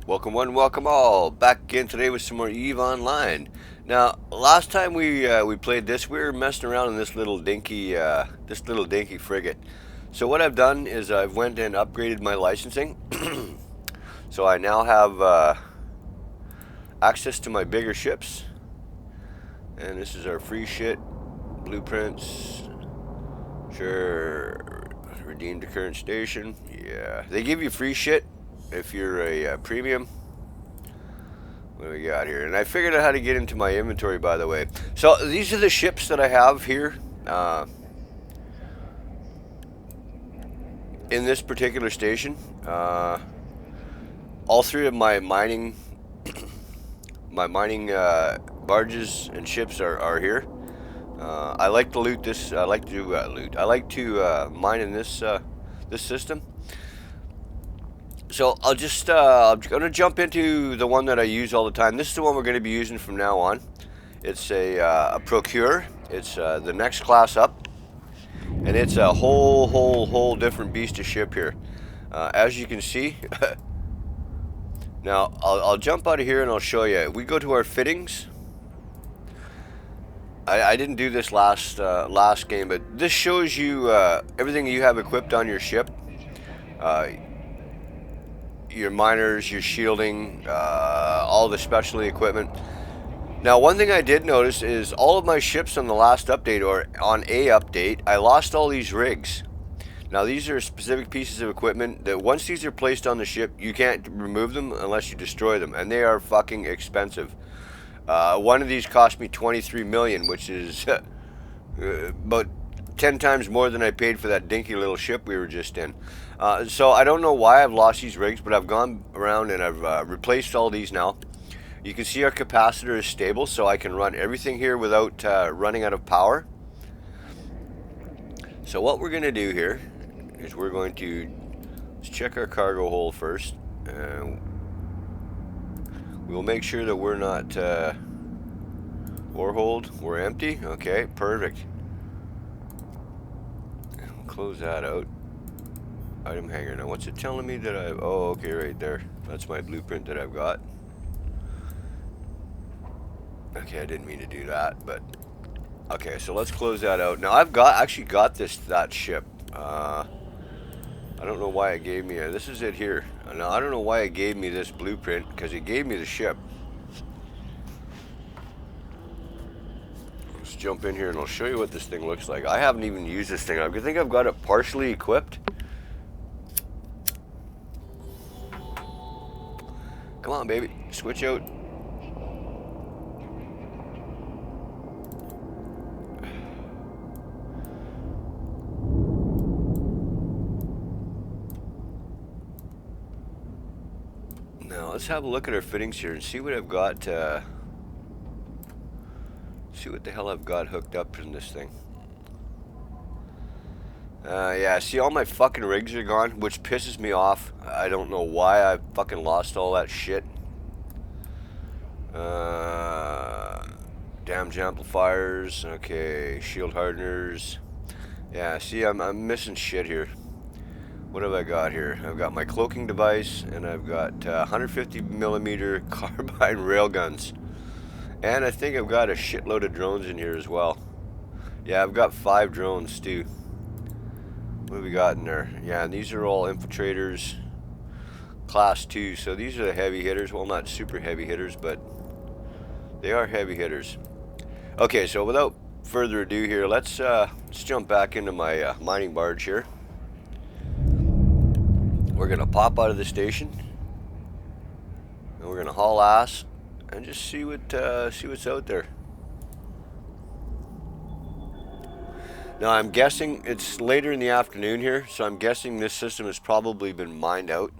Welcome one, welcome all. Back again today with some more EVE Online. Now, last time we played this, we were messing around in this little dinky frigate. So what I've done is I've went and upgraded my licensing. So I now have access to my bigger ships. And this is our free shit, blueprints. Sure, redeem to current station. Yeah, they give you free shit if you're a premium. What do we got here? And I figured out how to get into my inventory, by the way. So these are the ships that I have here in this particular station. All three of my mining barges and ships are here. I like to loot this. I like to mine in this this system. So I'm gonna jump into the one that I use all the time. This is the one we're gonna be using from now on. It's a Procure. It's the next class up, and it's a whole different beast of ship here. As you can see. Now I'll jump out of here and I'll show you. We go to our fittings. I didn't do this last game, but this shows you everything you have equipped on your ship. Your miners, your shielding, all the specialty equipment. Now, one thing I did notice is all of my ships on the last update, or on a update, I lost all these rigs. Now, these are specific pieces of equipment that once these are placed on the ship, you can't remove them unless you destroy them, and they are fucking expensive. One of these cost me 23 million, which is about 10 times more than I paid for that dinky little ship we were just in. So I don't know why I've lost these rigs, but I've gone around and I've replaced all these now. You can see our capacitor is stable, so I can run everything here without running out of power. So what we're going to do here is we're going to check our cargo hold first. We'll make sure that we're not ore hold. We're empty. Okay, perfect. Close that out. Item hanger. Now what's it telling me that I've... Oh, okay, right there. That's my blueprint that I've got. Okay, I didn't mean to do that, but... Okay, so let's close that out. Now I've actually got that ship. I don't know why it gave me a... This is it here. Now I don't know why it gave me this blueprint, because it gave me the ship. Let's jump in here and I'll show you what this thing looks like. I haven't even used this thing. I think I've got it partially equipped. Come on, baby. Switch out. Now, let's have a look at our fittings here and see what I've got. See what the hell I've got hooked up in this thing. Yeah, see, all my fucking rigs are gone, which pisses me off. I don't know why I fucking lost all that shit. Damage amplifiers. Okay, shield hardeners. Yeah, see, I'm missing shit here. What have I got here? I've got my cloaking device, and I've got 150 millimeter carbine railguns. And I think I've got a shitload of drones in here as well. Yeah, I've got 5 drones too. What have we got in there? Yeah, and these are all infiltrators, class 2. So these are the heavy hitters. Well, not super heavy hitters, but they are heavy hitters. Okay, so without further ado here, let's jump back into my mining barge here. We're gonna pop out of the station, and we're gonna haul ass and just see what's out there. Now I'm guessing it's later in the afternoon here, so I'm guessing this system has probably been mined out.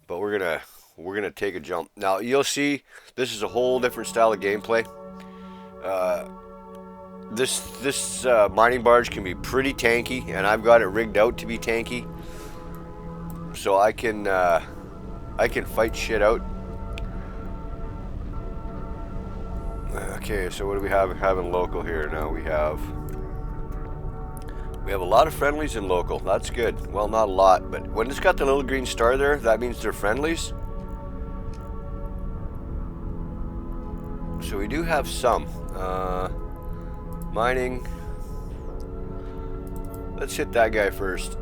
But we're gonna take a jump. Now you'll see this is a whole different style of gameplay. This mining barge can be pretty tanky, and I've got it rigged out to be tanky, so I can fight shit out. Okay, so what do we have in local here? Now we have We have a lot of friendlies in local. That's good. Well, not a lot, but when it's got the little green star there, that means they're friendlies. So we do have some. Mining. Let's hit that guy first.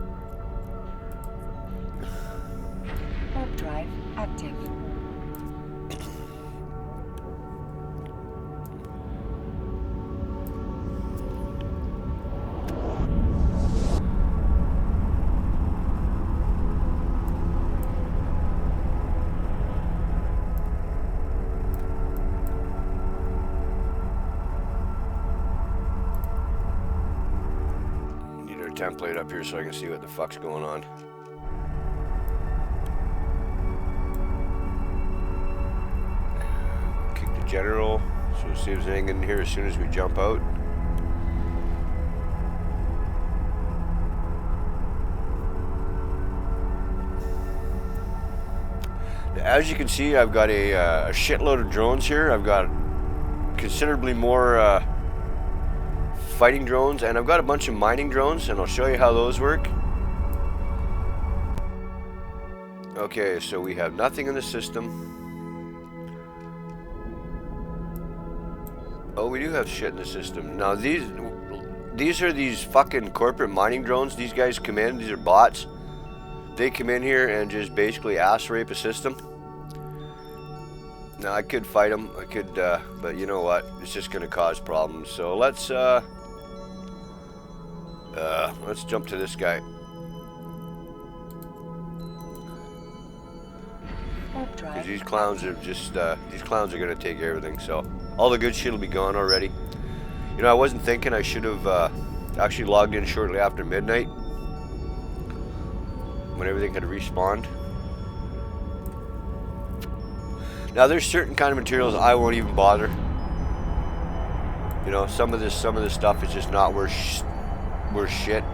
Warp drive active. Template up here so I can see what the fuck's going on. Kick the general, so we'll see if there's anything in here as soon as we jump out. As you can see, I've got a shitload of drones here. I've got considerably more fighting drones, and I've got a bunch of mining drones, and I'll show you how those work. Okay, so we have nothing in the system. Oh, we do have shit in the system. Now these are these fucking corporate mining drones. These guys come in, these are bots. They come in here and just basically ass rape a system. Now I could fight them, I could, but you know what? It's just gonna cause problems. So let's jump to this guy. Because these clowns are just, these clowns are going to take everything, so all the good shit will be gone already. You know, I wasn't thinking I should have actually logged in shortly after midnight when everything had respawned. Now there's certain kind of materials I won't even bother. You know, some of this stuff is just not worth shit.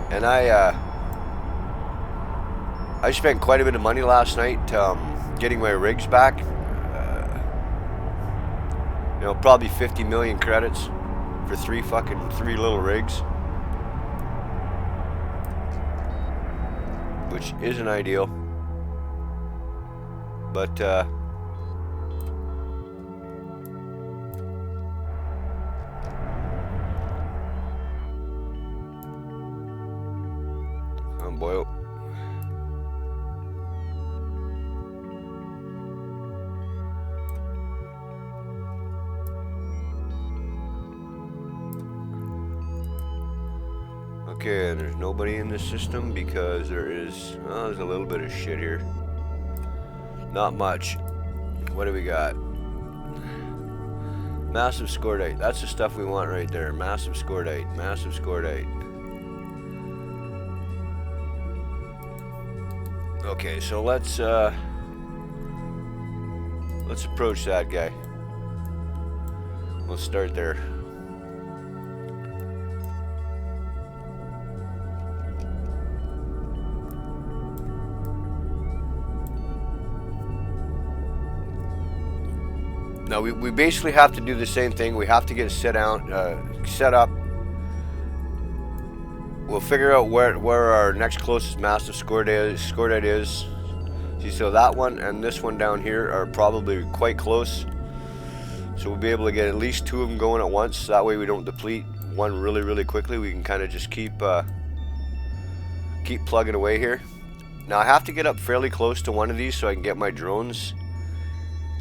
And I spent quite a bit of money last night getting my rigs back. You know, probably 50 million credits for three little rigs, which isn't ideal. But boy. Okay, and there's nobody in this system because there's a little bit of shit here. Not much. What do we got? Massive scordite. That's the stuff we want right there. Massive scordite. Massive scordite. Okay, so let's approach that guy. We'll start there. Now we basically have to do the same thing. We have to get set up. We'll figure out where our next closest massive scordite is. See, so that one and this one down here are probably quite close. So we'll be able to get at least two of them going at once. That way we don't deplete one really quickly. We can kind of just keep plugging away here. Now I have to get up fairly close to one of these so I can get my drones.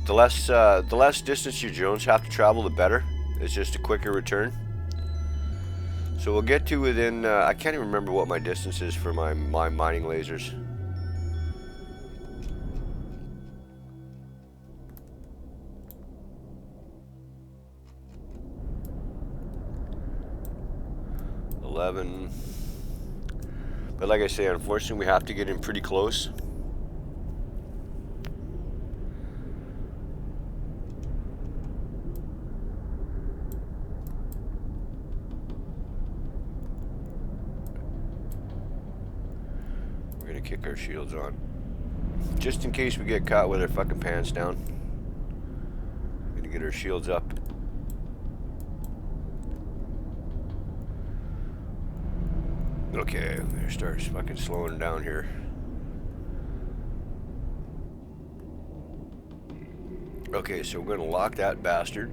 The less distance your drones have to travel, the better. It's just a quicker return. So we'll get to within, I can't even remember what my distance is for my mining lasers. But like I say, unfortunately we have to get in pretty close. We're gonna kick our shields on, just in case we get caught with our fucking pants down. We're gonna get our shields up. Okay, I'm gonna start fucking slowing down here. Okay, so we're gonna lock that bastard.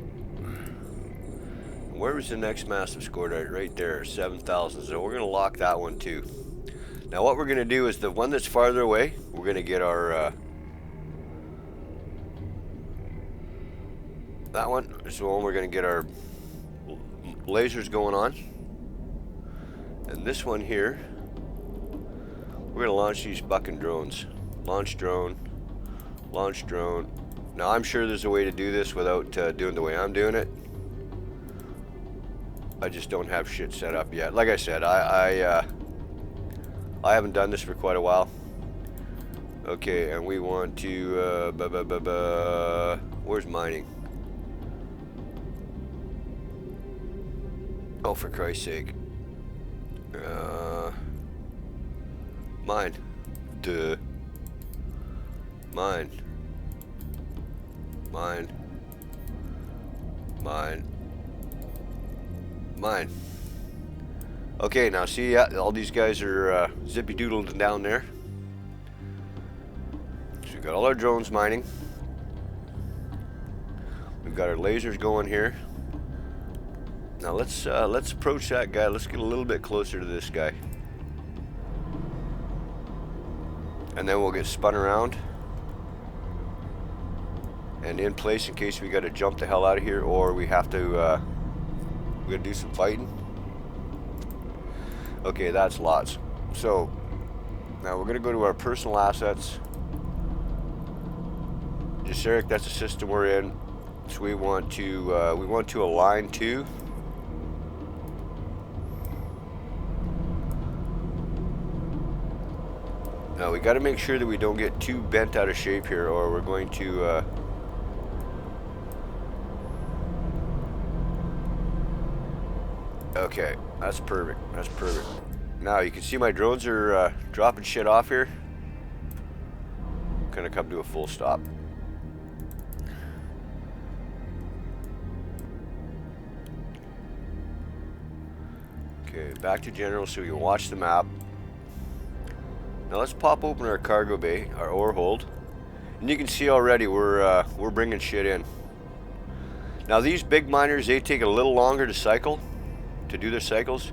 Where was the next massive scordite? Right there, 7,000. So we're gonna lock that one too. Now what we're gonna do is the one that's farther away, we're gonna get our that one is the one we're gonna get our lasers going on. And this one here, we're gonna launch these fucking drones. Launch drone, launch drone. Now I'm sure there's a way to do this without doing the way I'm doing it. I just don't have shit set up yet. Like I said, I haven't done this for quite a while. Okay, and we want to where's mining? Oh, for Christ's sake. Mine. Duh. Mine. Mine. Mine. Mine. Okay, now see, yeah, all these guys are zippy doodling down there. So we've got all our drones mining. We've got our lasers going here. Now let's approach that guy. Let's get a little bit closer to this guy, and then we'll get spun around and in place in case we got to jump the hell out of here, or we have to we gotta do some fighting. Okay, that's lots. So now we're gonna go to our personal assets. Gyseric, that's the system we're in. So we want to align to. Now we got to make sure that we don't get too bent out of shape here, or we're going to okay, that's perfect. That's perfect. Now you can see my drones are dropping shit off here. Gonna come to a full stop. Okay, back to general so we can watch the map. Now let's pop open our cargo bay, our ore hold, and you can see already we're bringing shit in. Now these big miners, they take a little longer to cycle, to do their cycles,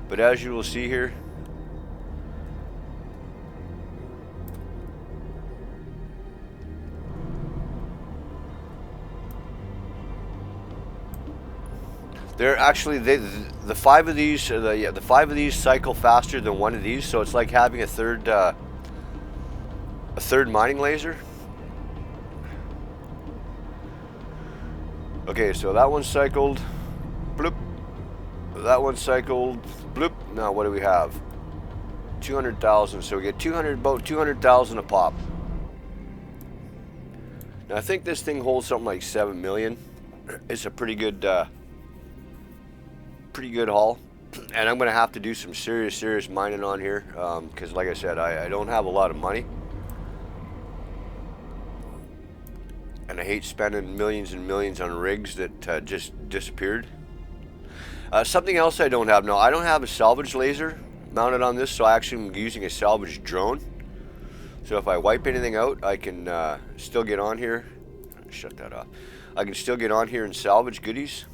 but as you will see here, they're actually the five of these the five of these cycle faster than one of these, so it's like having a third mining laser. Okay, so that one cycled, bloop. That one cycled, bloop. Now what do we have? 200,000. So we get about 200,000 a pop. Now I think this thing holds something like 7 million. It's a pretty good haul, and I'm gonna have to do some serious mining on here because like I said, I don't have a lot of money, and I hate spending millions and millions on rigs that just disappeared. Something else I don't have, no, I don't have a salvage laser mounted on this, so I actually am using a salvage drone. So if I wipe anything out, I can still get on here. Shut that off. I can still get on here and salvage goodies.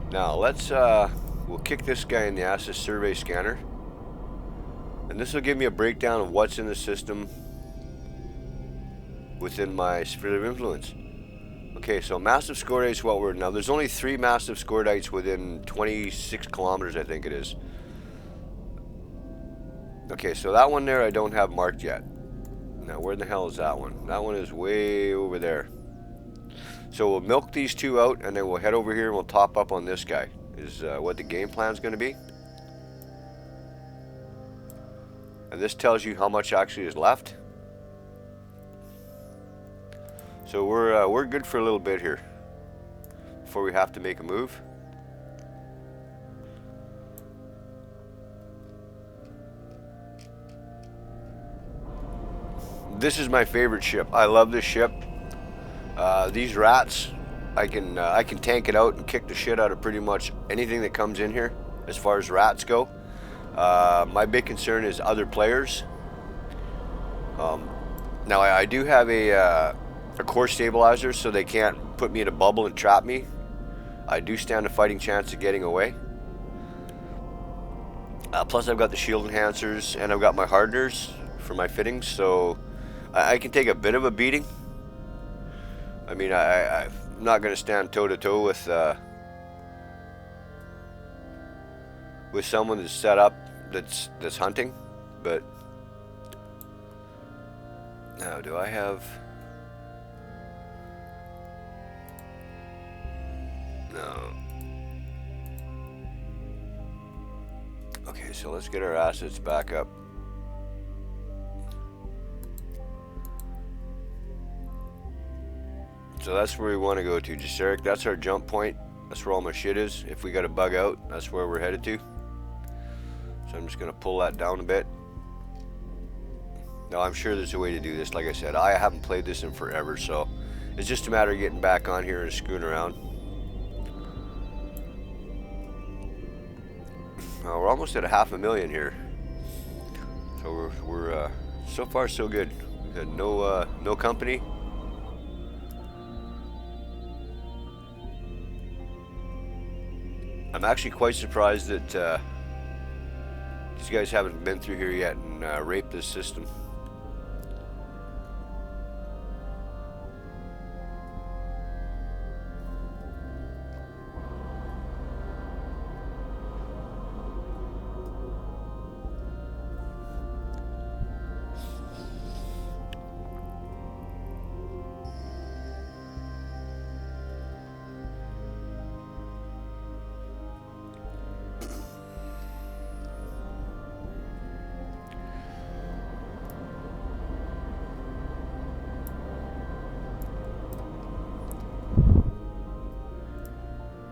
Now let's we'll kick this guy in the ass, this survey scanner, and this will give me a breakdown of what's in the system within my sphere of influence. Okay, so massive scordite is what we're now. There's only 3 massive scordites within 26 kilometers, I think it is. Okay, so that one there I don't have marked yet. Now where the hell is that one? That one is way over there. So we'll milk these 2 out, and then we'll head over here and we'll top up on this guy, is what the game plan is going to be. And this tells you how much actually is left. So we're good for a little bit here before we have to make a move. This is my favorite ship. I love this ship. These rats I can tank it out and kick the shit out of pretty much anything that comes in here as far as rats go. My big concern is other players. Now I do have a core stabilizer, so they can't put me in a bubble and trap me. I do stand a fighting chance of getting away. Plus I've got the shield enhancers and I've got my hardeners for my fittings, so I can take a bit of a beating. I mean, I'm not going to stand toe to toe with someone that's set up that's hunting, but now do I have? No. Okay, so let's get our assets back up. So that's where we want to go to, Gyseric. That's our jump point. That's where all my shit is. If we got to bug out, that's where we're headed to. So I'm just going to pull that down a bit. Now I'm sure there's a way to do this. Like I said, I haven't played this in forever, so it's just a matter of getting back on here and screwing around. We're almost at 500,000 here. So we're so far so good. We've had no company. I'm actually quite surprised that these guys haven't been through here yet and raped this system.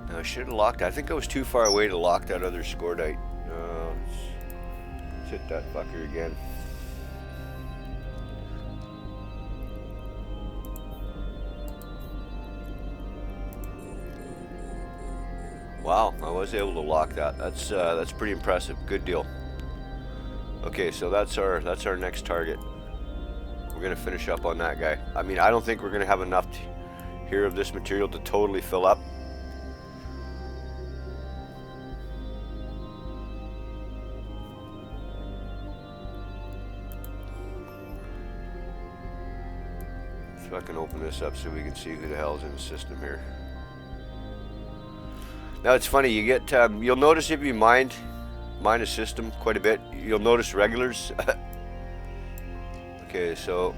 I should have locked. I think I was too far away to lock that other Scordite. Let's hit that fucker again. Wow, I was able to lock that. That's pretty impressive. Good deal. Okay, so that's our next target. We're gonna finish up on that guy. I mean, I don't think we're gonna have enough here of this material to totally fill up. So I can open this up so we can see who the hell's in the system here. Now it's funny, you get you'll notice if you mine a system quite a bit, you'll notice regulars. Okay, so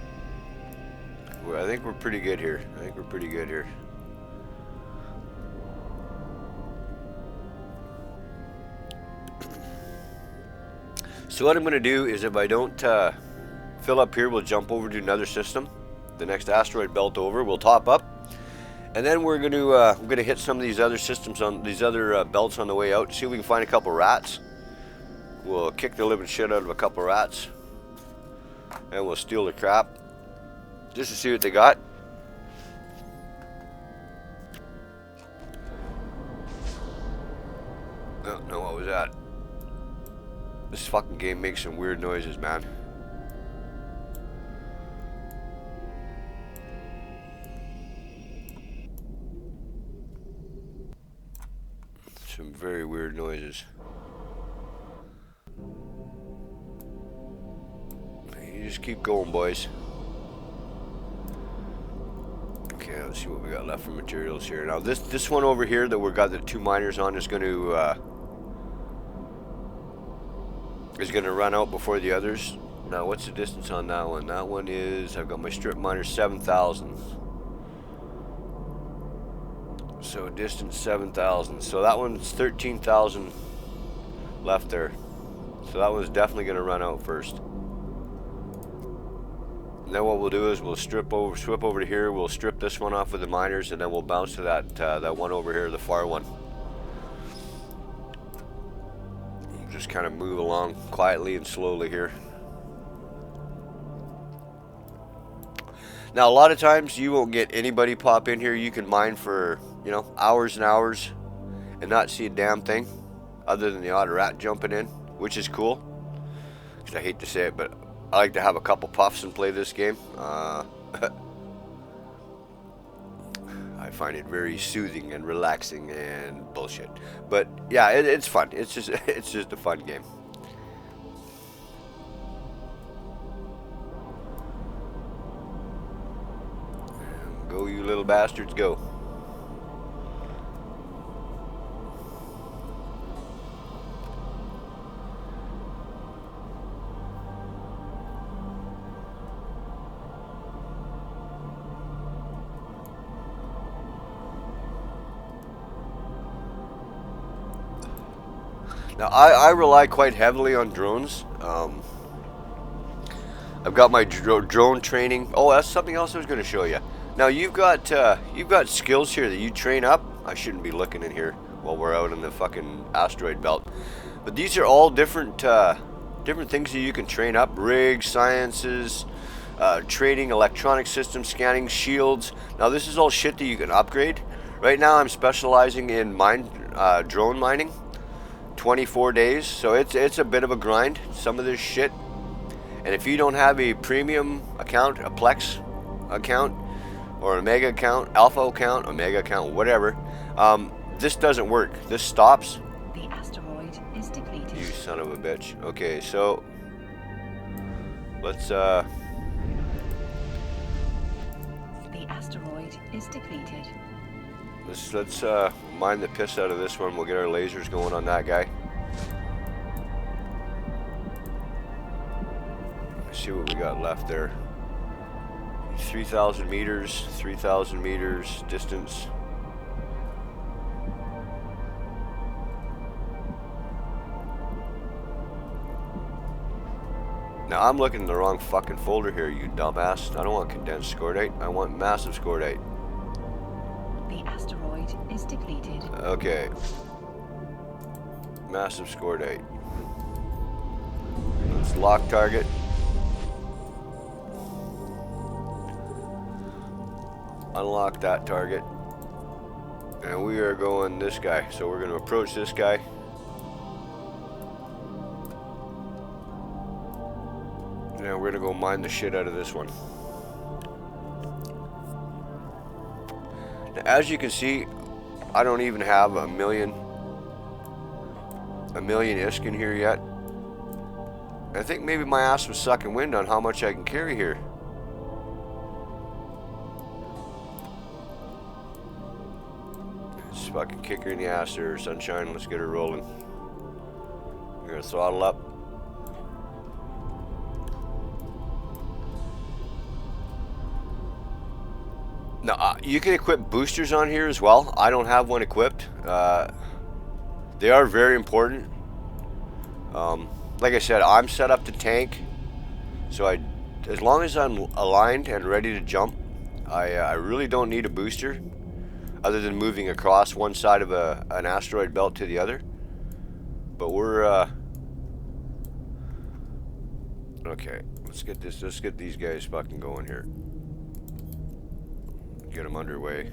I think we're pretty good here. So what I'm going to do is, if I don't fill up here, we'll jump over to another system. The next asteroid belt over, we'll top up, and then we're going to hit some of these other systems on these other belts on the way out. See if we can find a couple rats. We'll kick the living shit out of a couple rats, and we'll steal the crap just to see what they got. No, what was that? This fucking game makes some weird noises, man. Some very weird noises. You just keep going, boys. Okay, let's see what we got left for materials here. Now this one over here that we got the two miners on is going to run out before the others. Now what's the distance on that one? That one is, I've got my strip miner 7,000. So distance 7,000. So that one's 13,000 left there. So that one's definitely going to run out first. And then what we'll do is we'll swip over to here. We'll strip this one off with the miners, and then we'll bounce to that one over here, the far one. Just kind of move along quietly and slowly here. Now, a lot of times you won't get anybody pop in here. You can mine for, you know, hours and hours and not see a damn thing other than the odd rat jumping in, which is cool. Because I hate to say it, but I like to have a couple puffs and play this game. I find it very soothing and relaxing and bullshit. But yeah, it's fun. It's just a fun game. Go, you little bastards, go. Now, I rely quite heavily on drones. I've got my drone training. Oh, that's something else I was going to show you. Now, you've got skills here that you train up. I shouldn't be looking in here while we're out in the fucking asteroid belt. But these are all different things that you can train up. Rigs, sciences, training, electronic systems, scanning, shields. Now, this is all shit that you can upgrade. Right now, I'm specializing in drone mining. 24 days, so it's a bit of a grind, some of this shit. And if you don't have a premium account, a Plex account, or a Mega account, Alpha account, Omega account, whatever, this doesn't work. This stops. The asteroid is depleted. You son of a bitch. Okay, so let's The asteroid is depleted. let's mine the piss out of this one. We'll get our lasers going on that guy. Let's see what we got left there. 3,000 meters, 3,000 meters distance. Now I'm looking in the wrong fucking folder here, you dumbass. I don't want condensed scordite. I want massive scordite. The asteroid is depleted. Okay. Massive scordite. Let's lock target. Unlock that target. And we are going this guy. So we're going to approach this guy. Now we're going to go mine the shit out of this one. Now, as you can see, I don't even have a million ISK in here yet. I think maybe my ass was sucking wind on how much I can carry here. Just fucking kick her in the ass there, sunshine. Let's get her rolling. We're gonna throttle up. Now, you can equip boosters on here as well. I don't have one equipped. They are very important. Like I said, I'm set up to tank, so as long as I'm aligned and ready to jump, I really don't need a booster, other than moving across one side of an asteroid belt to the other. But we're okay. Let's get these guys fucking going here. Get them underway.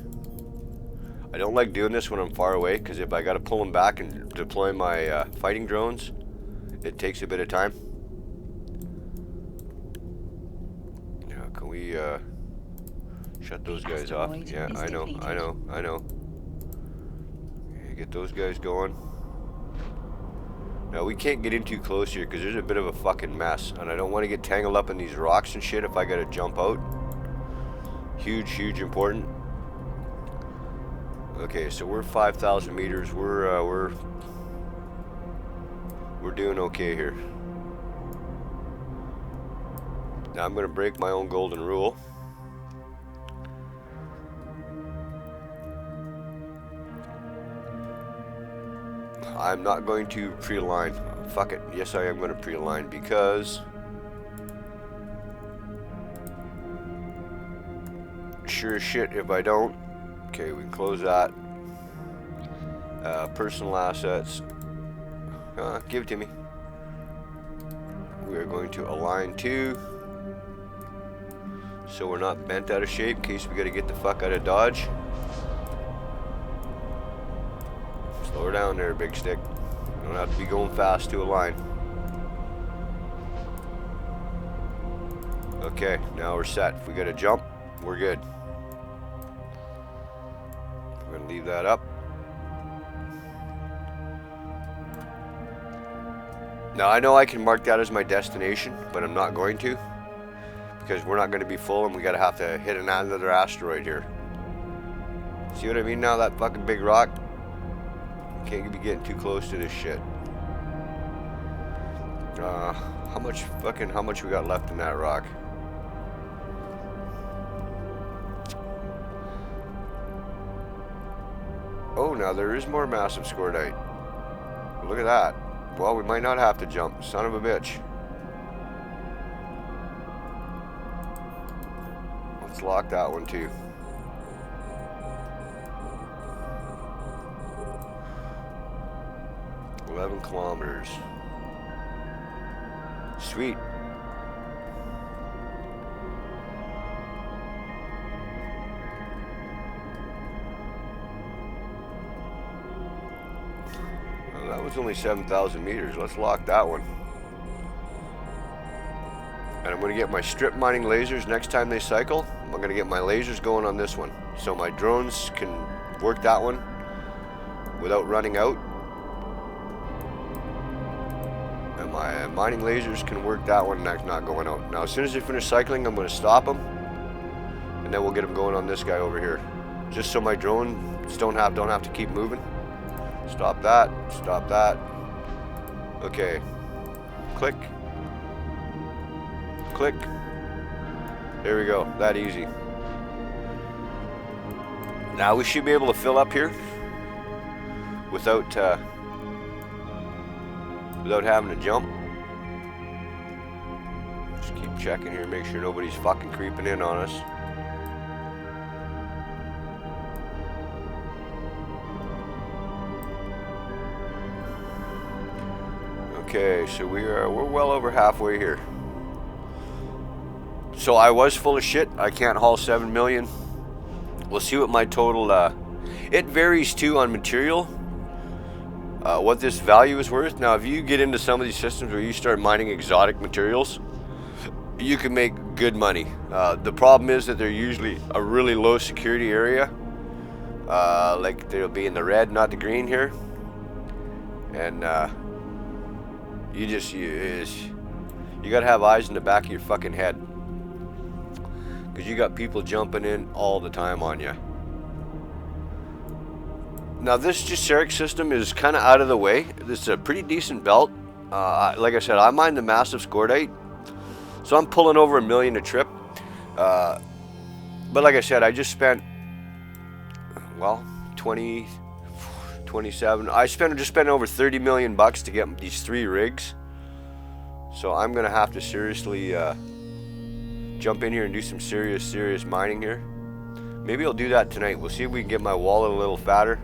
I don't like doing this when I'm far away, because if I got to pull them back and deploy my fighting drones, it takes a bit of time. Yeah, can we shut those guys off? Yeah, I know. Okay, get those guys going. Now we can't get in too close here because there's a bit of a fucking mess, and I don't want to get tangled up in these rocks and shit if I got to jump out. Huge important. Okay, so we're 5,000 meters. We're doing okay here. Now I'm going to break my own golden rule. I'm not going to pre-align. Fuck it. Yes, I am going to pre-align because sure as shit if I don't. Okay, we can close that. Personal assets. Give it to me. We are going to align to so we're not bent out of shape in case we gotta get the fuck out of Dodge. Slow her down there, big stick. You don't have to be going fast to a line. Okay, now we're set. If we gotta jump, we're good. We're gonna leave that up. Now I know I can mark that as my destination, but I'm not going to, because we're not going to be full and we gotta have to hit another asteroid here. See what I mean now, that fucking big rock? Can't be getting too close to this shit. How much we got left in that rock? Oh, now there is more massive scordite. Look at that. Well, we might not have to jump. Son of a bitch. Let's lock that one too. $11 kilometers. Sweet. That was only 7,000 meters. Let's lock that one. And I'm going to get my strip mining lasers next time they cycle. I'm going to get my lasers going on this one, so my drones can work that one without running out. And my mining lasers can work that one not going out. Now as soon as they finish cycling, I'm going to stop them. And then we'll get them going on this guy over here. Just so my drones don't have to keep moving. Stop that, stop that. Okay. Click. Click. There we go, that easy. Now we should be able to fill up here without having to jump. Just keep checking here, make sure nobody's fucking creeping in on us. Okay, so we're well over halfway here. So I was full of shit. I can't haul 7 million. We'll see what my total. It varies too on material. What this value is worth. Now, if you get into some of these systems where you start mining exotic materials, you can make good money. The problem is that they're usually a really low security area. Like they'll be in the red, not the green here, and you gotta have eyes in the back of your fucking head, because you got people jumping in all the time on you. Now this Gesseric system is kind of out of the way. This is a pretty decent belt. Like I said, I mine the massive scordite, so I'm pulling over $1 million a trip. But like I said, I just spent, well, 27. I just spent over 30 million bucks to get these 3 rigs. So I'm gonna have to seriously jump in here and do some serious mining here. Maybe I'll do that tonight. We'll see if we can get my wallet a little fatter.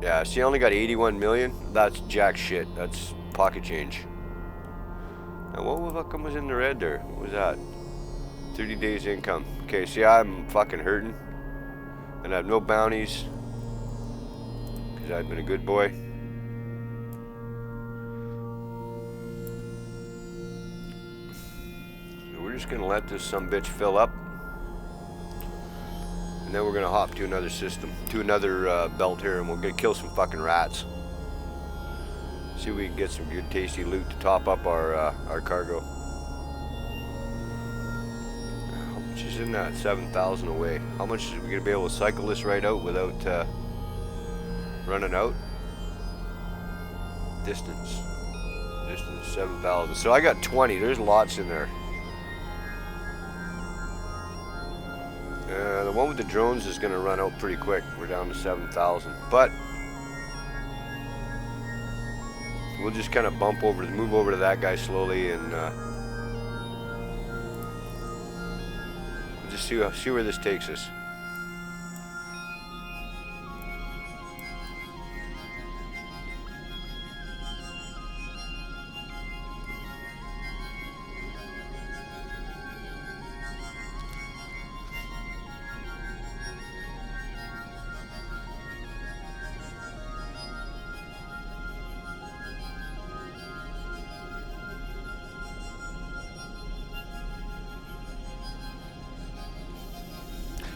Yeah, see, I only got 81 million. That's jack shit. That's pocket change. And what the fuck was in the red there? What was that? 30 days income. Okay, see, I'm fucking hurting. And I have no bounties, because I've been a good boy. So we're just going to let this sumbitch fill up. And then we're going to hop to another system, to another belt here, and we'll kill some fucking rats. See if we can get some good tasty loot to top up our cargo. How much is in that? 7,000 away. How much is we going to be able to cycle this right out without running out? Distance 7,000. So I got 20. There's lots in there. The one with the drones is going to run out pretty quick. We're down to 7,000. But we'll just kind of move over to that guy slowly, and we'll just see where this takes us.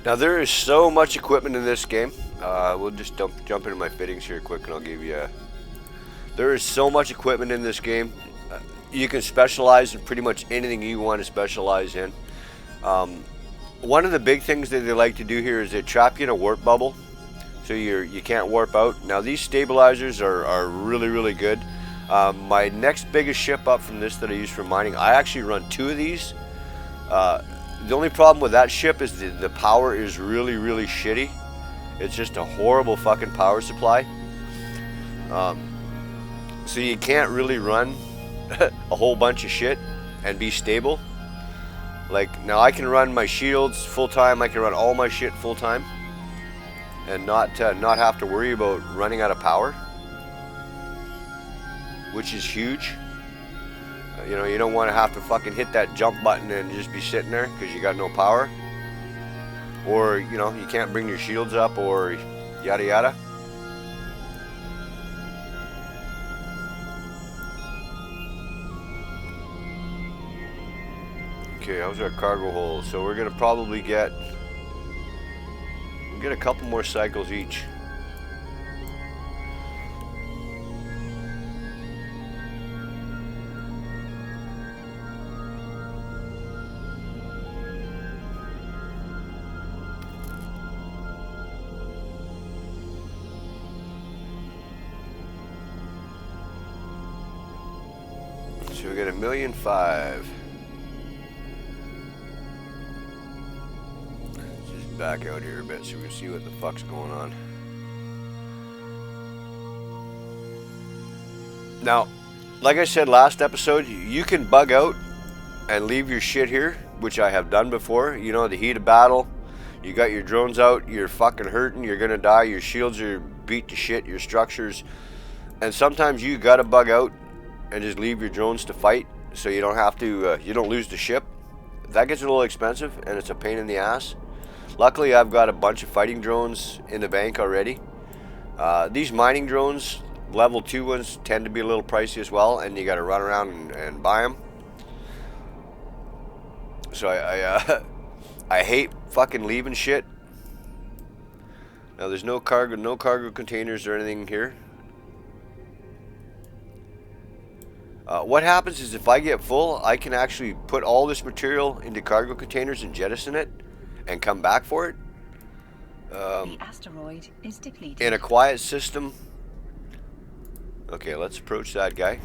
Now there is so much equipment in this game. We'll just jump into my fittings here quick, and I'll give you. There is so much equipment in this game. You can specialize in pretty much anything you want to specialize in. One of the big things that they like to do here is they trap you in a warp bubble, so you can't warp out. Now these stabilizers are really good. My next biggest ship up from this that I use for mining, I actually run 2 of these. The only problem with that ship is the power is really shitty. It's just a horrible fucking power supply. So you can't really run a whole bunch of shit and be stable. Like now I can run my shields full time, I can run all my shit full time and not have to worry about running out of power, which is huge. You know, you don't want to have to fucking hit that jump button and just be sitting there because you got no power. Or, you know, you can't bring your shields up or yada yada. Okay, how's our cargo hold? So we're going to probably get a couple more cycles each. So we got 1.5 million. Just back out here a bit so we can see what the fuck's going on. Now, like I said last episode, you can bug out and leave your shit here, which I have done before. You know, the heat of battle, you got your drones out, you're fucking hurting, you're gonna die, your shields are beat to shit, your structures, and sometimes you gotta bug out and just leave your drones to fight so you don't have to, you don't lose the ship. That gets a little expensive and it's a pain in the ass. Luckily I've got a bunch of fighting drones in the bank already. These mining drones, level 2 ones, tend to be a little pricey as well, and you gotta run around and buy them. So I hate fucking leaving shit. Now there's no cargo containers or anything here. What happens is if I get full, I can actually put all this material into cargo containers and jettison it and come back for it. The asteroid is depleted. In a quiet system. Okay, let's approach that guy.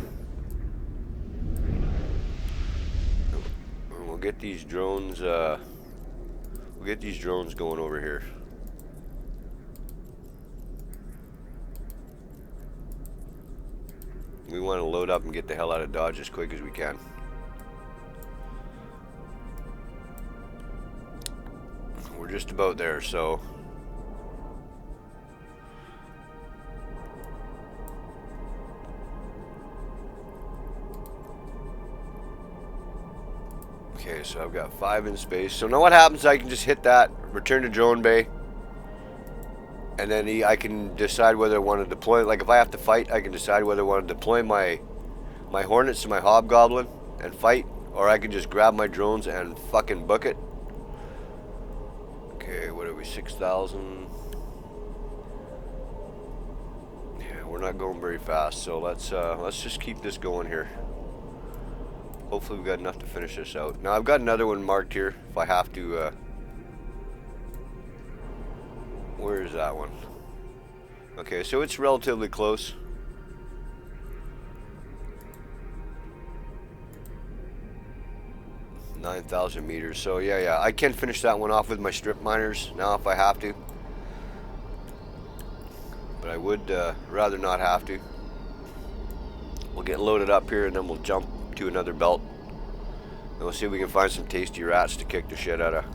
And we'll get these drones, going over here. We want to load up and get the hell out of Dodge as quick as we can. We're just about there, so. Okay, so I've got 5 in space. So now what happens, I can just hit that, return to drone bay, and then I can decide whether I want to deploy. Like if I have to fight, I can decide whether I want to deploy my Hornets to my Hobgoblin and fight, or I can just grab my drones and fucking book it. Okay, what are we, 6,000? Yeah, we're not going very fast, so let's just keep this going here. Hopefully we've got enough to finish this out. Now I've got another one marked here if I have to. Where is that one? Okay, so it's relatively close. $9,000 meters. So yeah, I can finish that one off with my strip miners now if I have to. But I would rather not have to. We'll get loaded up here and then we'll jump to another belt. And we'll see if we can find some tasty rats to kick the shit out of.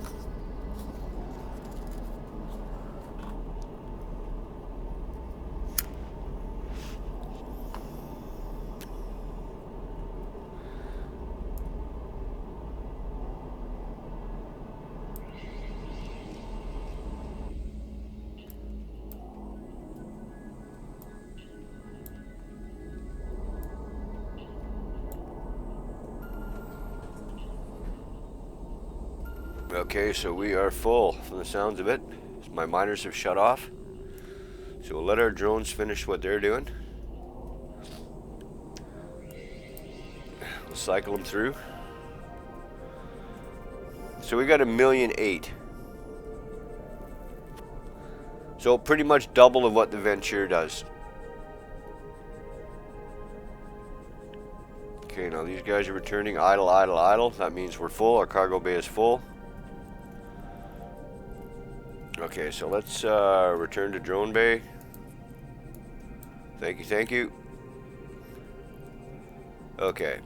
Okay, so we are full from the sounds of it. My miners have shut off. So we'll let our drones finish what they're doing. We'll cycle them through. So we got 1,000,008. So pretty much double of what the Venture does. Okay, now these guys are returning idle, idle, idle. That means we're full. Our cargo bay is full. Okay, so let's return to drone bay. Thank you, thank you. Okay,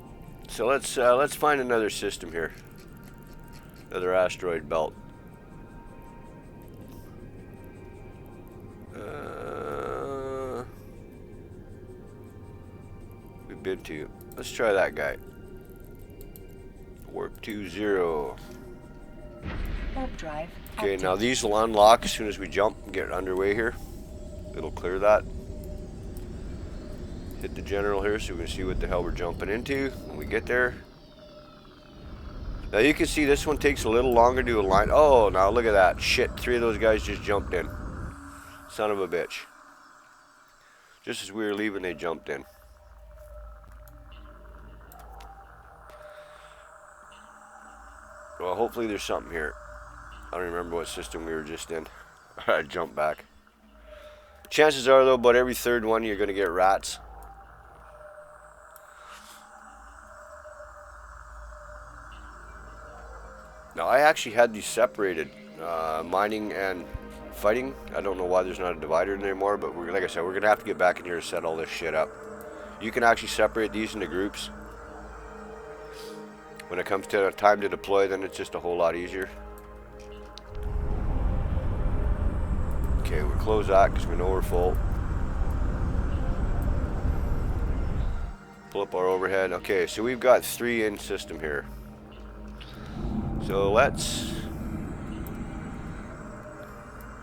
so let's find another system here. Another asteroid belt. We've been to. Let's try that guy. Warp 20. Warp drive. Okay, active. now these will unlock as soon as we jump and get underway here. It'll clear that. Hit the general here so we can see what the hell we're jumping into when we get there. Now you can see this one takes a little longer to align. Oh, now look at that. Shit, 3 of those guys just jumped in. Son of a bitch. Just as we were leaving, they jumped in. Well, hopefully there's something here. I don't remember what system we were just in. I jumped back. Chances are, though, about every third one you're going to get rats. Now, I actually had these separated, mining and fighting. I don't know why there's not a divider anymore, but like I said, we're going to have to get back in here to set all this shit up. You can actually separate these into groups. When it comes to time to deploy, then it's just a whole lot easier. Okay, we'll close that because we know we're full. Pull up our overhead. Okay, so we've got 3 in system here. So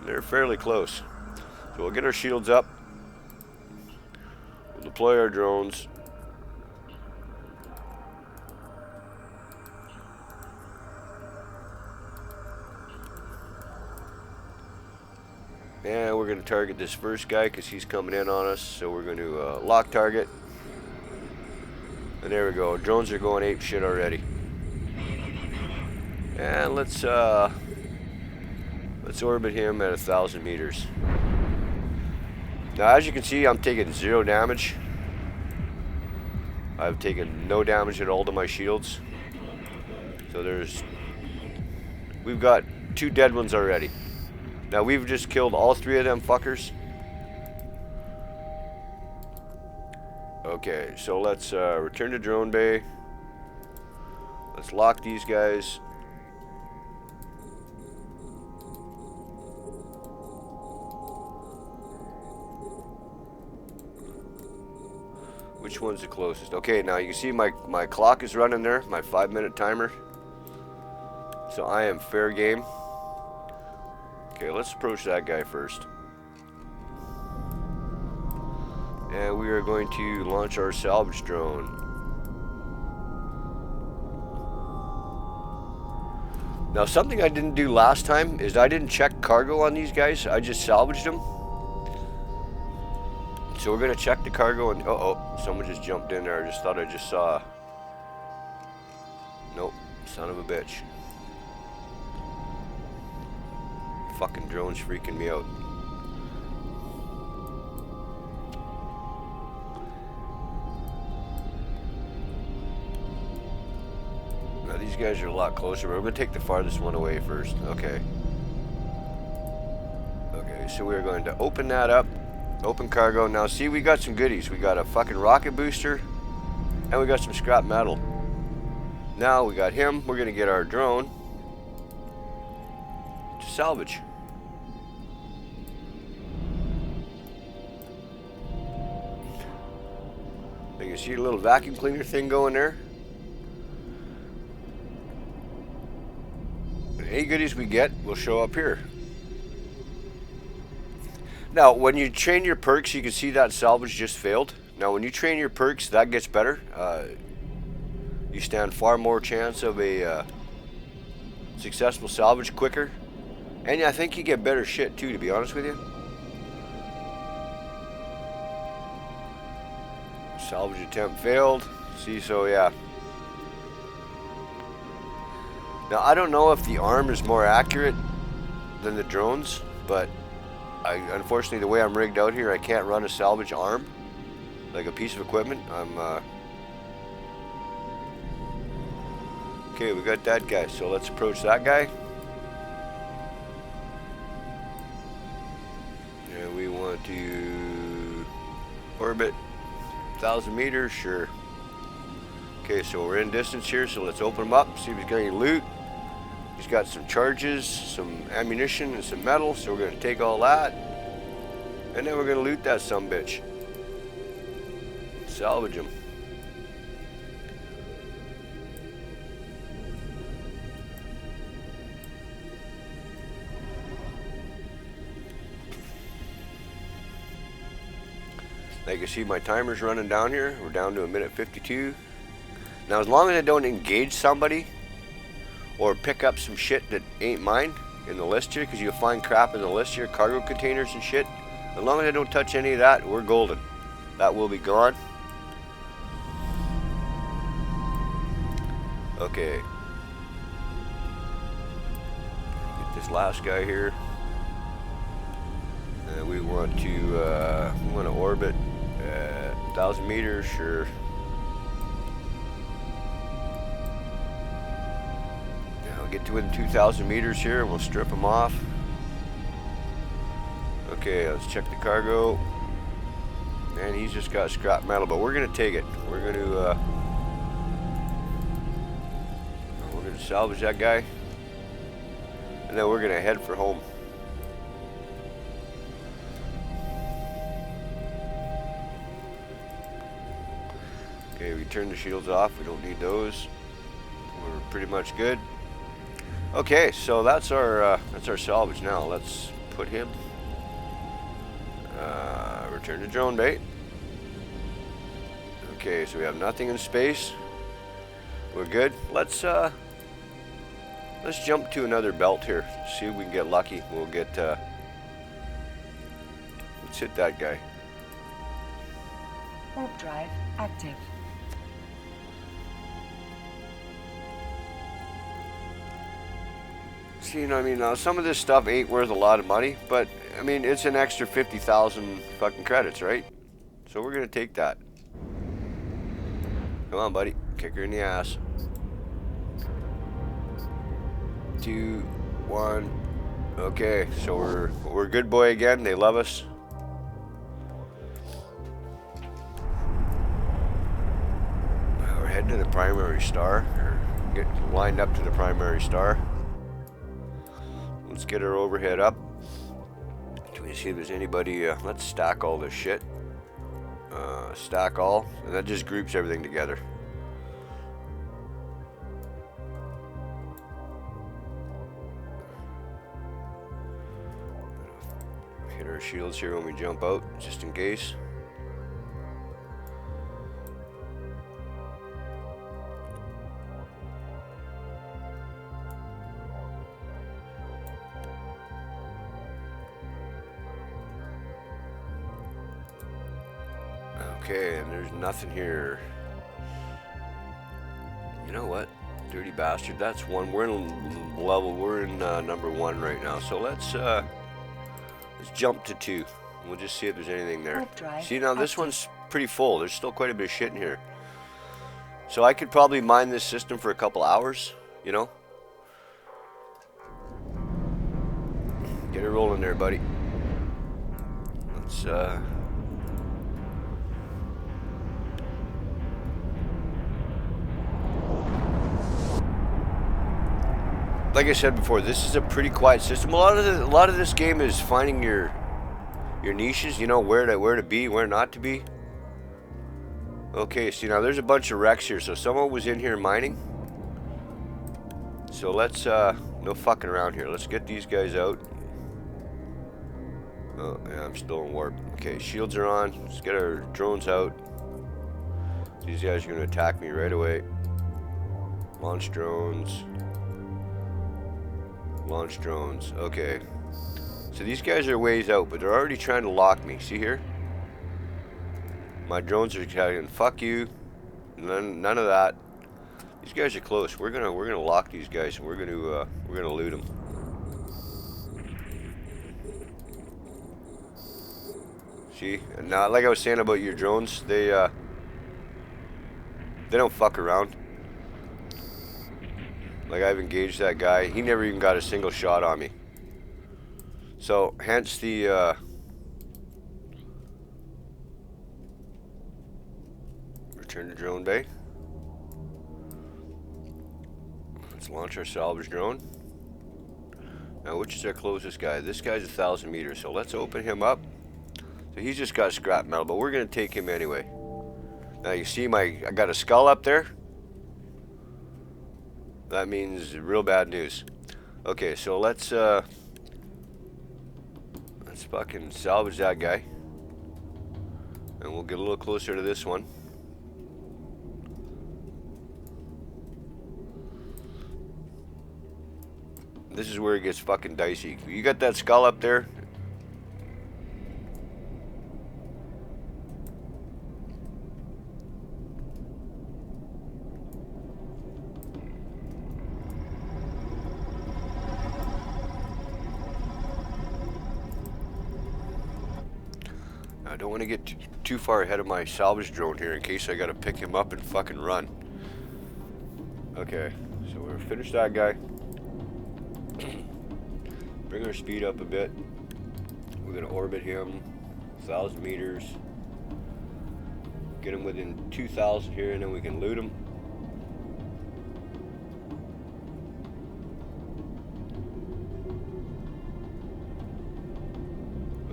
they're fairly close. So we'll get our shields up. We'll deploy our drones. And we're going to target this first guy because he's coming in on us. So we're going to lock target. And there we go. Drones are going ape shit already. And let's orbit him at 1,000 meters. Now, as you can see, I'm taking 0 damage. I've taken no damage at all to my shields. So we've got 2 dead ones already. Now we've just killed all 3 of them fuckers. Okay, so let's return to drone bay. Let's lock these guys. Which one's the closest? Okay, now you can see my clock is running there, my 5-minute timer. So I am fair game. Okay, let's approach that guy first. And we are going to launch our salvage drone. Now, something I didn't do last time is I didn't check cargo on these guys. I just salvaged them. So we're going to check the cargo and... Uh-oh, someone just jumped in there. I just thought I just saw... Nope, son of a bitch. Fucking drone's freaking me out. Now these guys are a lot closer, but we're going to take the farthest one away first. Okay. Okay, so we're going to open that up. Open cargo. Now see, we got some goodies. We got a fucking rocket booster. And we got some scrap metal. Now we got him. We're going to get our drone to salvage. You can see a little vacuum cleaner thing going there. And any goodies we get will show up here. Now, when you train your perks, you can see that salvage just failed. Now, when you train your perks, that gets better. You stand far more chance of a Successful salvage quicker. And I think you get better shit too, to be honest with you. Salvage attempt failed. See, so yeah. Now, I don't know if the arm is more accurate than the drones, but unfortunately, the way I'm rigged out here, I can't run a salvage arm, like a piece of equipment. Okay, we got that guy, so let's approach that guy. And we want to orbit 1,000 meters, sure. Okay, so we're in distance here, so let's open him up, see if he's got any loot. He's got some charges, some ammunition, and some metal, so we're going to take all that. And then we're going to loot that sumbitch. Salvage him. Like you see, my timer's running down here. We're down to 1:52. Now, as long as I don't engage somebody or pick up some shit that ain't mine in the list here, because you'll find crap in the list here, cargo containers and shit. As long as I don't touch any of that, we're golden. That will be gone. Okay. Get this last guy here. And we want to orbit at 1,000 meters, sure. Get to within 2,000 meters here and we'll strip them off. Okay, let's check the cargo. And he's just got scrap metal, but we're gonna take it. We're gonna salvage that guy, and then we're gonna head for home. Okay, we turn the shields off. We don't need those. We're pretty much good. Okay, so that's our salvage now. Let's put him. Return to drone bait. Okay, so we have nothing in space. We're good. Let's jump to another belt here. See if we can get lucky. We'll get. Let's hit that guy. Warp drive active. You know, I mean, now some of this stuff ain't worth a lot of money, but I mean, it's an extra 50,000 fucking credits, right? So we're gonna take that. Come on, buddy, kick her in the ass. 2, 1. Okay, so we're good boy again. They love us. We're heading to the primary star. Or get lined up to the primary star. Let's get our overhead up. Do we see if there's anybody? Let's stack all this shit. Stack all, and that just groups everything together. Hit our shields here when we jump out, just in case. Okay, and there's nothing here. You know what? Dirty bastard. That's one. We're in level. We're in number 1 right now. So let's jump to 2. We'll just see if there's anything there. See, now this one's pretty full. There's still quite a bit of shit in here. So I could probably mine this system for a couple hours. You know. Get it rolling there, buddy. Let's like I said before, this is a pretty quiet system. A lot of this game is finding your niches, you know, where to be, where not to be. Okay, see, now there's a bunch of wrecks here, so someone was in here mining. So let's no fucking around here. Let's get these guys out. Oh yeah, I'm still in warp. Okay, shields are on. Let's get our drones out. These guys are gonna attack me right away. Launch drones. Launch drones. Okay. So these guys are ways out, but they're already trying to lock me. See here? My drones are telling, fuck you. None of that. These guys are close. We're gonna lock these guys, and we're gonna loot them. See? And now, like I was saying about your drones, they don't fuck around. Like, I've engaged that guy. He never even got a single shot on me. So, hence the return to drone bay. Let's launch our salvage drone. Now, which is our closest guy? This guy's 1,000 meters, so let's open him up. So he's just got scrap metal, but we're gonna take him anyway. Now you see I got a skull up there. That means real bad news. Okay, so let's fucking salvage that guy. And we'll get a little closer to this one. This is where it gets fucking dicey. You got that skull up there? I don't want to get too far ahead of my salvage drone here in case I gotta pick him up and fucking run. Okay, so we're finished that guy. Bring our speed up a bit. We're gonna orbit him 1,000 meters. Get him within 2,000 here, and then we can loot him.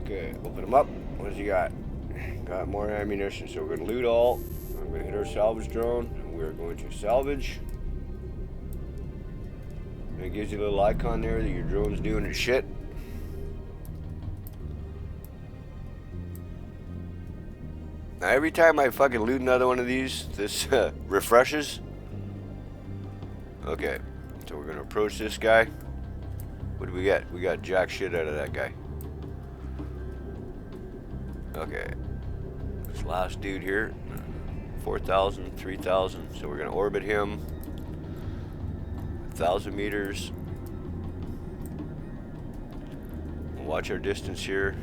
Okay, open him up. What does he got? Got more ammunition, so we're gonna loot all. I'm gonna hit our salvage drone, and we're going to salvage. And it gives you a little icon there that your drone's doing its shit. Now every time I fucking loot another one of these, this refreshes. Okay, so we're gonna approach this guy. What do we get? We got jack shit out of that guy. Okay, this last dude here, 4,000, 3,000. So we're gonna orbit him. 1,000 meters. We'll watch our distance here.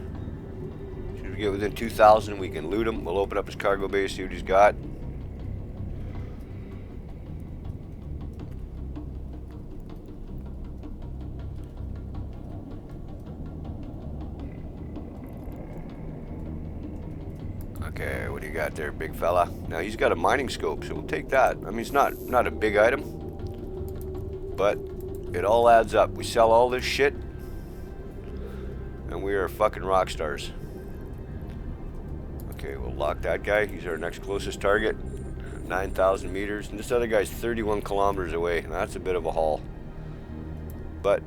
As soon as we get within 2,000, we can loot him. We'll open up his cargo bay, see what he's got. Okay, what do you got there, big fella? Now he's got a mining scope, so we'll take that. I mean, it's not a big item, but it all adds up. We sell all this shit, and we are fucking rock stars. Okay, we'll lock that guy. He's our next closest target. 9,000 meters, and this other guy's 31 kilometers away, and that's a bit of a haul. But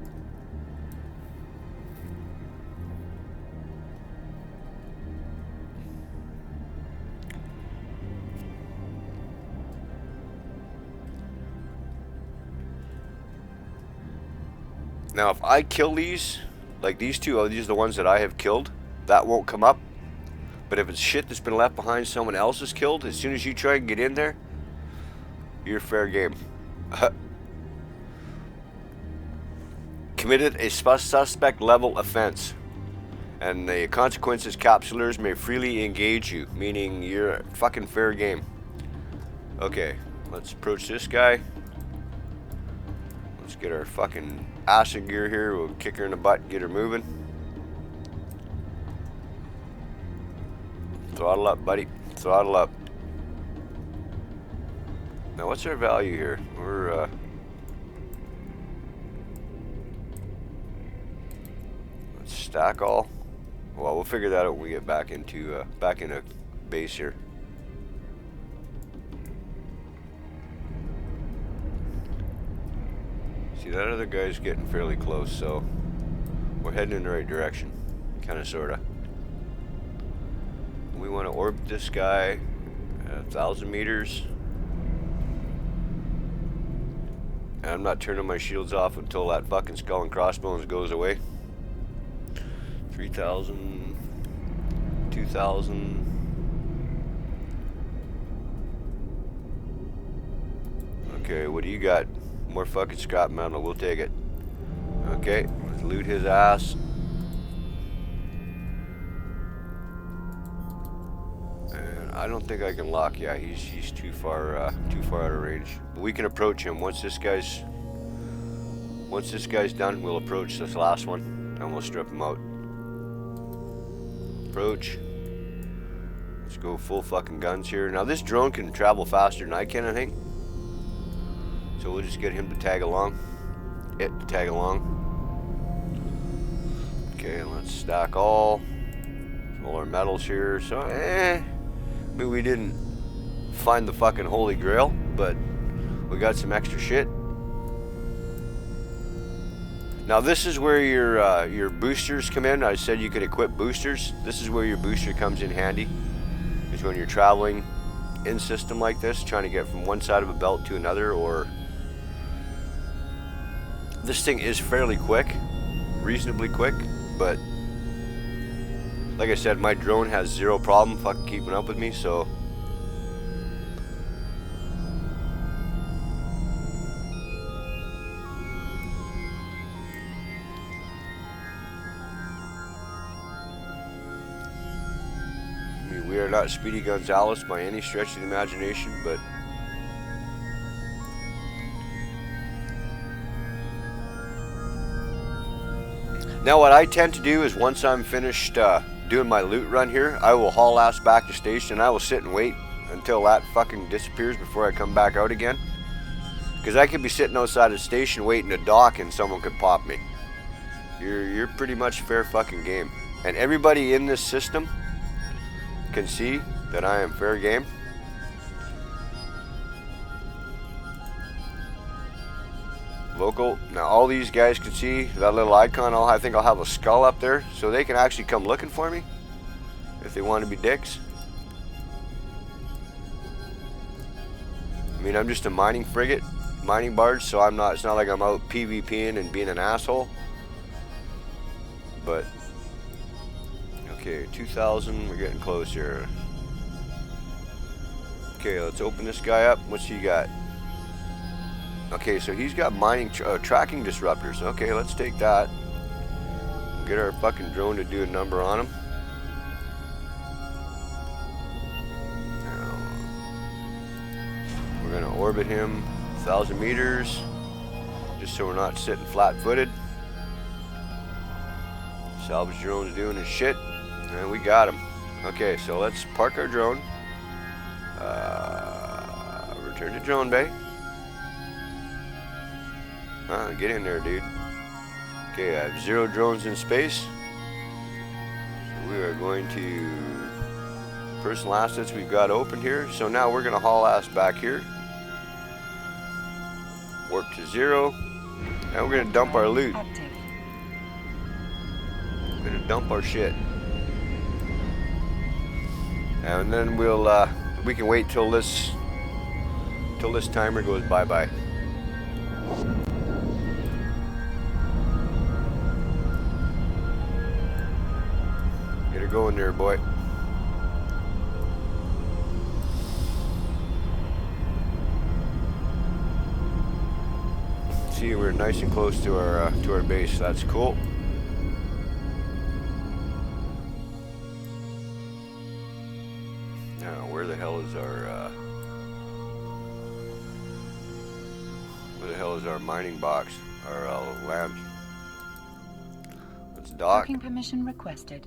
now, if I kill these, like these two, these are the ones that I have killed, that won't come up. But if it's shit that's been left behind someone else has killed, as soon as you try and get in there, you're fair game. Committed a suspect level offense. And the consequences, capsulers may freely engage you, meaning you're fucking fair game. Okay, let's approach this guy. Let's get our fucking acid gear here. We'll kick her in the butt and get her moving. Throttle up, buddy. Throttle up. Now, what's our value here? We're, let's stack all. Well, we'll figure that out when we get back into base here. See, that other guy's getting fairly close, so we're heading in the right direction. Kind of, sort of. We want to orbit this guy at 1,000 meters. And I'm not turning my shields off until that fucking skull and crossbones goes away. 3,000, 2,000. Okay, what do you got? More fucking scrap metal. We'll take it. Okay, let's loot his ass. And I don't think I can lock. Yeah, he's too far out of range. But we can approach him once this guy's done. We'll approach this last one and we'll strip him out. Approach. Let's go full fucking guns here. Now this drone can travel faster than I can, I think. So we'll just get him to tag along. It to tag along. Okay, let's stack all our metals here. So, I mean, we didn't find the fucking holy grail, but we got some extra shit. Now this is where your boosters come in. I said you could equip boosters. This is where your booster comes in handy. Is when you're traveling in system like this, trying to get from one side of a belt to another, or this thing is fairly quick, reasonably quick, but like I said, my drone has zero problem fucking keeping up with me, so I mean, we are not Speedy Gonzales by any stretch of the imagination, but now what I tend to do is once I'm finished doing my loot run here, I will haul ass back to station and I will sit and wait until that fucking disappears before I come back out again. Because I could be sitting outside the station waiting to dock and someone could pop me. You're pretty much fair fucking game. And everybody in this system can see that I am fair game. Local. Now all these guys can see that little icon. I think I'll have a skull up there so they can actually come looking for me if they want to be dicks. I mean, I'm just a mining frigate, mining barge, so I'm not. It's not like I'm out PvPing and being an asshole. But okay, 2,000. We're getting close here. Okay, let's open this guy up. What's he got? Okay, so he's got mining tracking disruptors. Okay, let's take that. Get our fucking drone to do a number on him. Now, we're gonna orbit him 1,000 meters, just so we're not sitting flat-footed. Salvage drone's doing his shit, and we got him. Okay, so let's park our drone. Return to drone bay. Get in there, dude. Okay, I have 0 drones in space. So we are going to personal assets we've got open here. So now we're gonna haul ass back here. Warp to 0. And we're gonna dump our loot. We're gonna dump our shit. And then we can wait till this timer goes bye-bye. Get her going there, boy. See, we're nice and close to our base. That's cool. Now, where the hell is our mining box? Our land. Let's dock. Docking permission requested.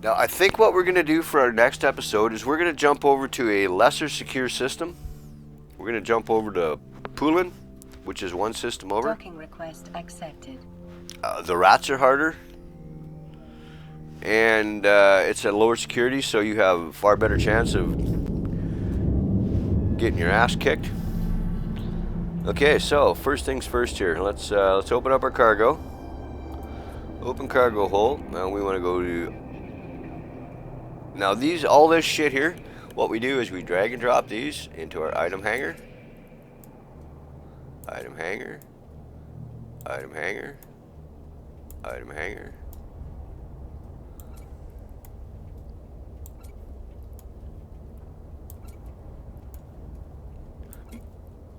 Now, I think what we're going to do for our next episode is we're going to jump over to a lesser secure system. We're going to jump over to Poulin, which is one system over. Docking request accepted. The rats are harder. And it's at lower security, so you have a far better chance of getting your ass kicked. Okay, so first things first here. Let's open up our cargo. Open cargo hold. Now we want to go to. Now all this shit here, what we do is we drag and drop these into our item hanger. Item hanger. Item hanger. Item hanger.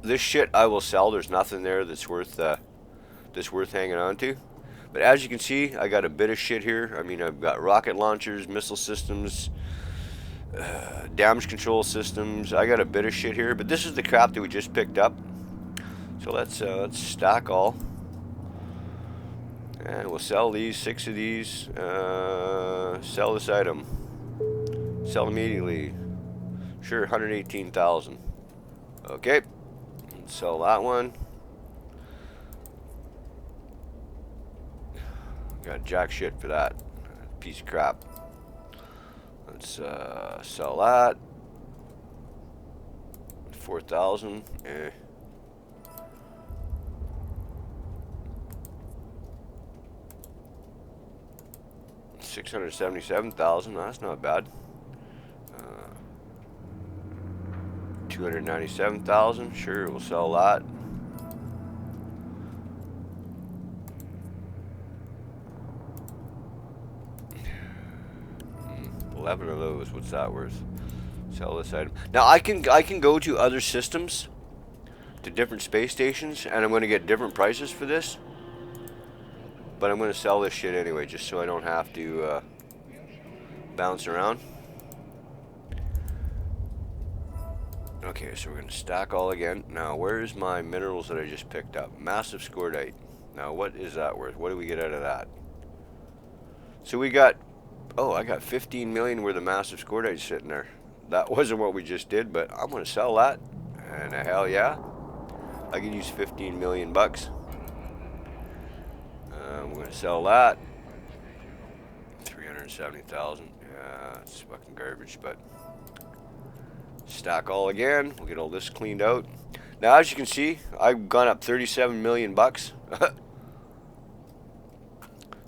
This shit I will sell. There's nothing there that's worth hanging on to. But as you can see, I got a bit of shit here. I mean, I've got rocket launchers, missile systems, damage control systems. I got a bit of shit here, but this is the crap that we just picked up. So let's stack all, and we'll sell these 6 of these. Sell this item. Sell immediately. Sure, 118,000. Okay, sell that one. Got jack shit for that piece of crap. Let's sell that. 4,000. 677,000. That's not bad. 297,000. Sure, we'll sell that. Hmm, 11 of those. What's that worth? Sell this item. Now I can go to other systems, to different space stations, and I'm going to get different prices for this. But I'm going to sell this shit anyway, just so I don't have to bounce around. Okay, so we're going to stack all again. Now, where's my minerals that I just picked up? Massive scordite. Now, what is that worth? What do we get out of that? So we got... Oh, I got 15 million worth of massive scordite sitting there. That wasn't what we just did, but I'm going to sell that. And hell yeah. I could use 15 million bucks. We're going to sell that. 370,000. Yeah, it's fucking garbage, but... Stack all again. We'll get all this cleaned out. Now, as you can see, I've gone up 37 million bucks.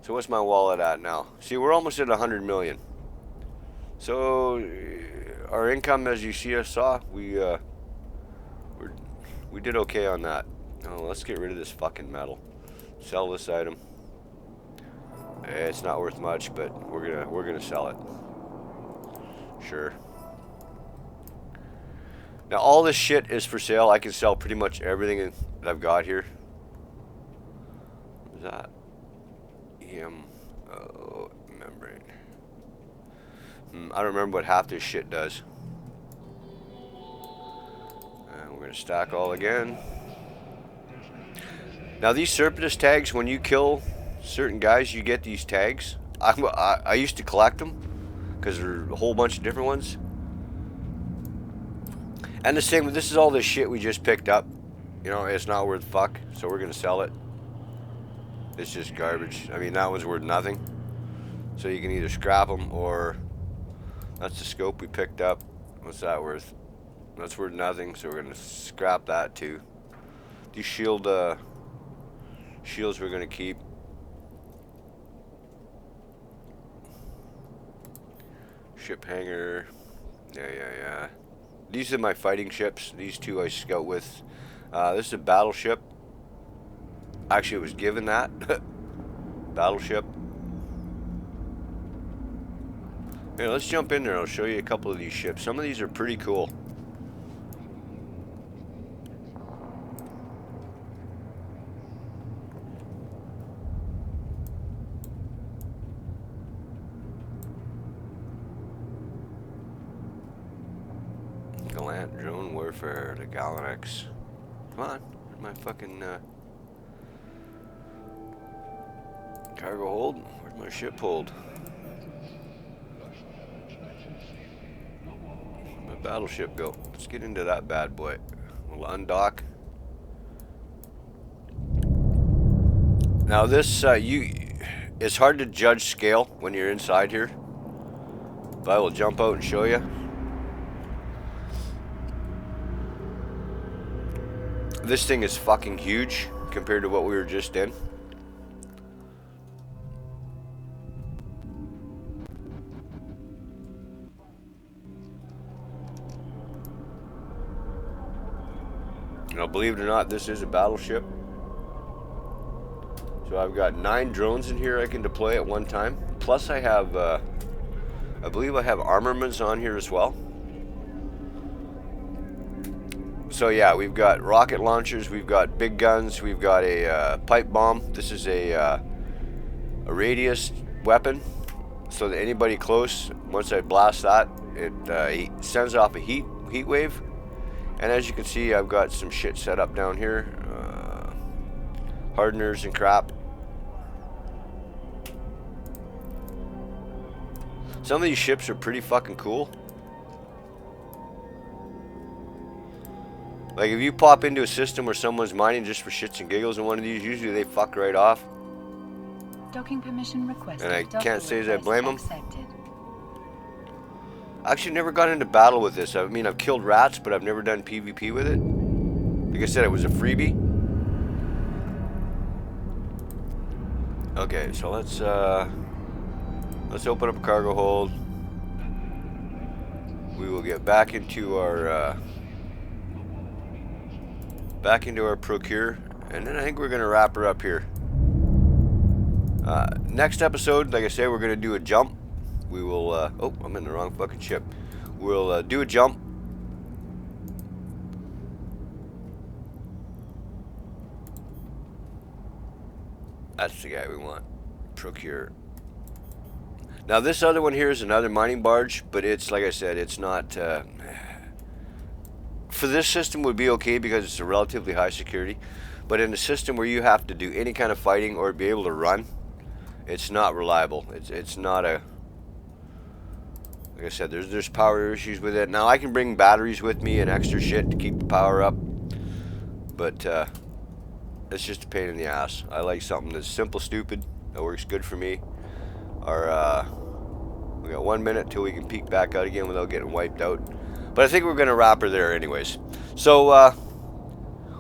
So what's my wallet at now? See, we're almost at 100 million. So our income, as you saw, we did okay on that. Now let's get rid of this fucking metal. Sell this item. It's not worth much, but we're gonna sell it. Sure. Now all this shit is for sale. I can sell pretty much everything that I've got here. What is that? Oh, membrane. I don't remember what half this shit does. And we're gonna stack all again. Now these Serpentis tags, when you kill certain guys, you get these tags. I used to collect them because there are a whole bunch of different ones. And the same, this is all this shit we just picked up. You know, it's not worth fuck, so we're gonna sell it. It's just garbage. I mean, that one's worth nothing. So you can either scrap them, or that's the scope we picked up. What's that worth? That's worth nothing, so we're gonna scrap that too. These shields we're gonna keep. Ship hangar. Yeah. These are my fighting ships. These two I scout with. This is a battleship. Actually, it was given that. Battleship. Here, let's jump in there. I'll show you a couple of these ships. Some of these are pretty cool. Galant drone warfare, the Galanex. Come on, where's my fucking cargo hold? Where's my ship hold? Where'd my battleship go? Let's get into that bad boy. We'll undock. Now this, it's hard to judge scale when you're inside here. But I will jump out and show you. This thing is fucking huge compared to what we were just in. Now, believe it or not, this is a battleship. So I've got 9 drones in here I can deploy at one time. Plus I have, I believe I have armaments on here as well. So yeah, we've got rocket launchers, we've got big guns, we've got a pipe bomb. This is a radius weapon, so that anybody close, once I blast that, it sends off a heat wave. And as you can see, I've got some shit set up down here, hardeners and crap. Some of these ships are pretty fucking cool. Like if you pop into a system where someone's mining just for shits and giggles in one of these, usually they fuck right off. Docking permission requested. And I can't say as I blame them. Accepted. I actually never got into battle with this. I mean, I've killed rats, but I've never done PvP with it. Like I said, it was a freebie. Okay, so let's open up a cargo hold. We will get back into our procure, and then I think we're gonna wrap her up here. Next episode, like I said, we're gonna do a jump. We will. Oh, I'm in the wrong fucking ship. We'll do a jump. That's the guy we want. Procure. Now this other one here is another mining barge, but it's like I said, it's not. For this system would be okay because it's a relatively high security, but in a system where you have to do any kind of fighting or be able to run, it's not reliable. It's not a. Like I said, there's power issues with it. Now I can bring batteries with me and extra shit to keep the power up, but it's just a pain in the ass. I like something that's simple, stupid, that works good for me. We got 1 minute till we can peek back out again without getting wiped out. But I think we're gonna wrap her there anyways. So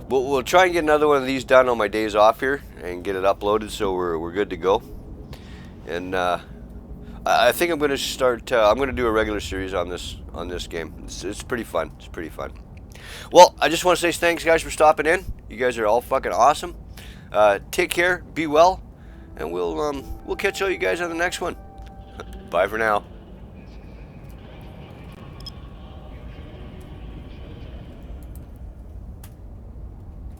we'll try and get another one of these done on my days off here and get it uploaded so we're good to go. And I think I'm gonna start. I'm gonna do a regular series on this game. It's pretty fun. It's pretty fun. Well, I just want to say thanks, guys, for stopping in. You guys are all fucking awesome. Take care, be well, and we'll catch all you guys on the next one. Bye for now.